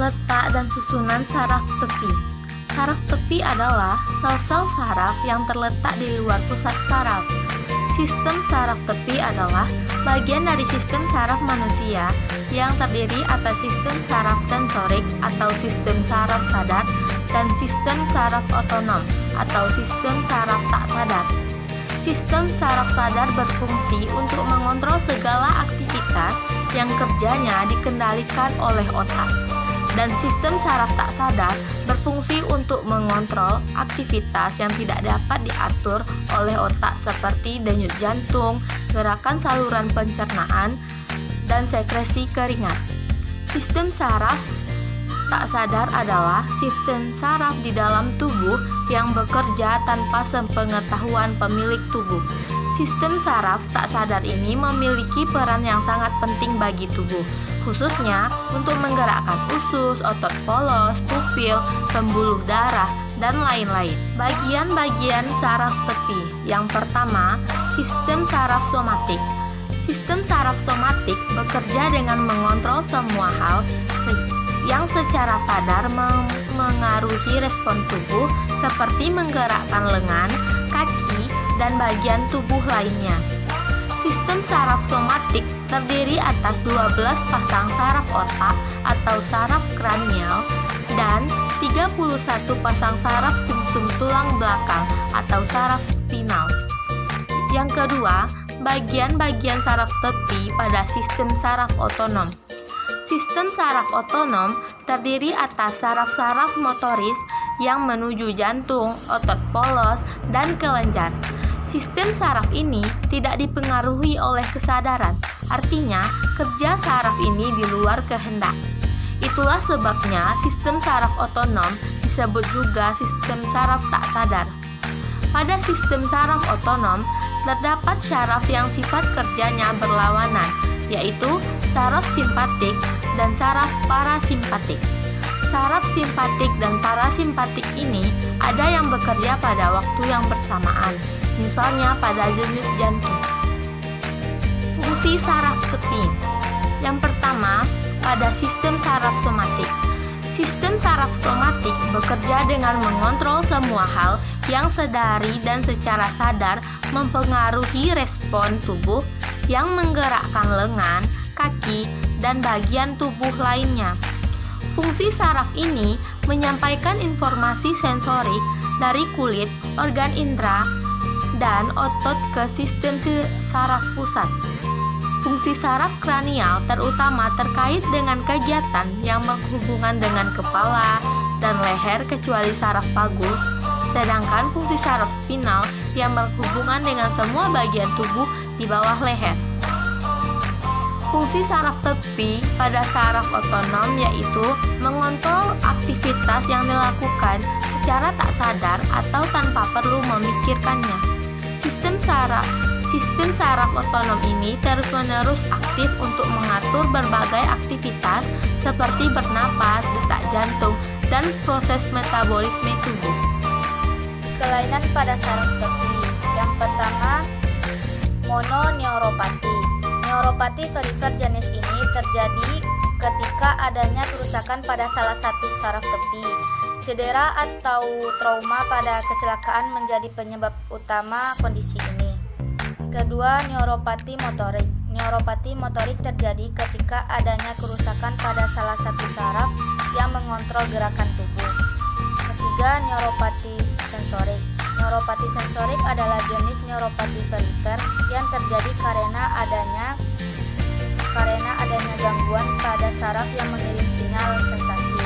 Letak dan susunan saraf tepi. Saraf tepi adalah sel-sel saraf yang terletak di luar pusat saraf. Sistem saraf tepi adalah bagian dari sistem saraf manusia yang terdiri atas sistem saraf sensorik atau sistem saraf sadar dan sistem saraf otonom atau sistem saraf tak sadar. Sistem saraf sadar berfungsi untuk mengontrol segala aktivitas yang kerjanya dikendalikan oleh otak. Dan sistem saraf tak sadar berfungsi untuk mengontrol aktivitas yang tidak dapat diatur oleh otak seperti denyut jantung, gerakan saluran pencernaan, dan sekresi keringat. Sistem saraf tak sadar adalah sistem saraf di dalam tubuh yang bekerja tanpa sepengetahuan pemilik tubuh. Sistem saraf tak sadar ini memiliki peran yang sangat penting bagi tubuh, khususnya untuk menggerakkan usus, otot polos, pupil, pembuluh darah, dan lain-lain. Bagian-bagian saraf tepi. Yang pertama, sistem saraf somatik. Sistem saraf somatik bekerja dengan mengontrol semua hal yang secara sadar mengaruhi respon tubuh seperti menggerakkan lengan, kaki, dan bagian tubuh lainnya. Sistem saraf somatik terdiri atas 12 pasang saraf otak atau saraf kranial dan 31 pasang saraf sumsum tulang belakang atau saraf spinal. Yang kedua, bagian-bagian saraf tepi pada sistem saraf otonom. Sistem saraf otonom terdiri atas saraf-saraf motoris yang menuju jantung, otot polos, dan kelenjar. Sistem saraf ini tidak dipengaruhi oleh kesadaran, artinya kerja saraf ini di luar kehendak. Itulah sebabnya sistem saraf otonom disebut juga sistem saraf tak sadar. Pada sistem saraf otonom, terdapat saraf yang sifat kerjanya berlawanan, yaitu saraf simpatik dan saraf parasimpatik. Saraf simpatik dan parasimpatik ini ada yang bekerja pada waktu yang bersamaan, misalnya pada denyut jantung. Fungsi saraf tepi. Yang pertama, pada sistem saraf somatik. Sistem saraf somatik bekerja dengan mengontrol semua hal yang sedari dan secara sadar mempengaruhi respon tubuh yang menggerakkan lengan, kaki, dan bagian tubuh lainnya. Fungsi saraf ini menyampaikan informasi sensorik dari kulit, organ indera, dan otot ke sistem saraf pusat. Fungsi saraf kranial terutama terkait dengan kegiatan yang berhubungan dengan kepala dan leher kecuali saraf pagu, sedangkan fungsi saraf spinal yang berhubungan dengan semua bagian tubuh di bawah leher. Fungsi saraf tepi pada saraf otonom yaitu mengontrol aktivitas yang dilakukan secara tak sadar atau tanpa perlu memikirkannya. Sistem saraf otonom ini terus-menerus aktif untuk mengatur berbagai aktivitas seperti bernapas, detak jantung, dan proses metabolisme tubuh. Kelainan pada saraf tepi. Yang pertama, mononeuropati. Neuropati perifer jenis ini terjadi ketika adanya kerusakan pada salah satu saraf tepi. Cedera atau trauma pada kecelakaan menjadi penyebab utama kondisi ini. Kedua, neuropati motorik. Neuropati motorik terjadi ketika adanya kerusakan pada salah satu saraf yang mengontrol gerakan tubuh. Ketiga, neuropati sensorik. Neuropati sensorik adalah jenis neuropati perifer yang terjadi karena adanya gangguan pada saraf yang mengirim sinyal sensasi.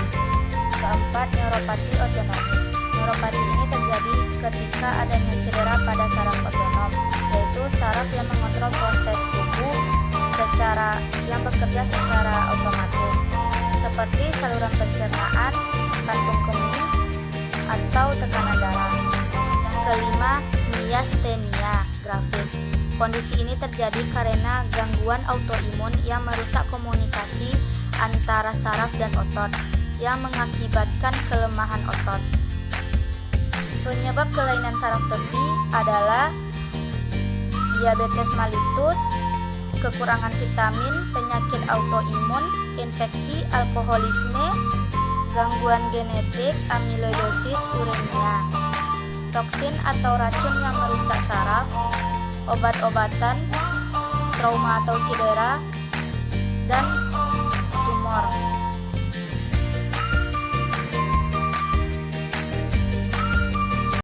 Keempat, neuropati otonomik. Neuropati ini terjadi ketika adanya cedera pada saraf otonom, yaitu saraf yang mengontrol proses tubuh yang bekerja secara otomatis, seperti saluran pencernaan, kantung kemih, atau tekanan darah. Yang kelima, miastenia gravis. Kondisi ini terjadi karena gangguan autoimun yang merusak komunikasi antara saraf dan otot, yang mengakibatkan kelemahan otot. Penyebab kelainan saraf tepi adalah diabetes mellitus, kekurangan vitamin, penyakit autoimun, infeksi, alkoholisme, gangguan genetik, amiloidosis uremia, toksin atau racun yang merusak saraf, obat-obatan, trauma atau cedera, dan tumor.